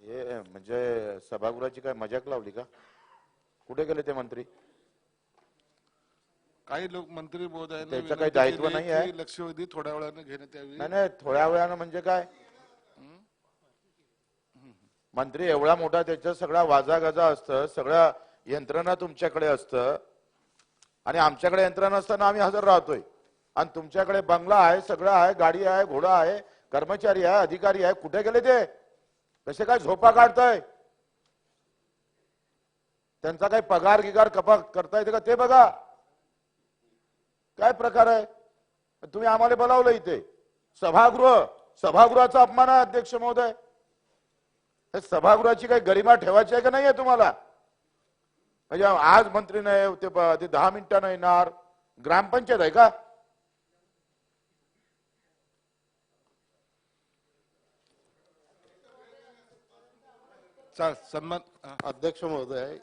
हे म्हणजे सभागृहाची काय मजाक लावली का? कुठे गेले ते मंत्री? काही लोक मंत्री महोदयांनी त्यांचं काही विनंती दायित्व केली नाही आहे? की लक्षवेधी थोड्या वेळाने घेण्यात यावी. नाही नाही, थोड्या वेळानं म्हणजे काय? मंत्री एवढा मोठा, त्याचा सगळा वाजागाजा असतं, सगळ्या यंत्रणा तुमच्याकडे असतं आणि आमच्याकडे यंत्रणा असताना आम्ही हजर राहतोय आणि तुमच्याकडे बंगला आहे, सगळं आहे, गाडी आहे, घोडा आहे, कर्मचारी आहे, अधिकारी आहे. कुठे गेले ते? कसे काय झोपा काढताय? त्यांचा काही पगार गिगार कपा करता येते का ते बघा. काय प्रकार आहे? तुम्ही आम्हाला बोलावलं इथे सभागृहाचा अपमान आहे अध्यक्ष महोदय. सभागृहाची काही गरिमा ठेवायची आहे का नाहीये तुम्हाला? म्हणजे आज मंत्री नाही ते 10 मिनिटांना येणार. ग्रामपंचायत आहे का? सन्मान अध्यक्ष महोदय,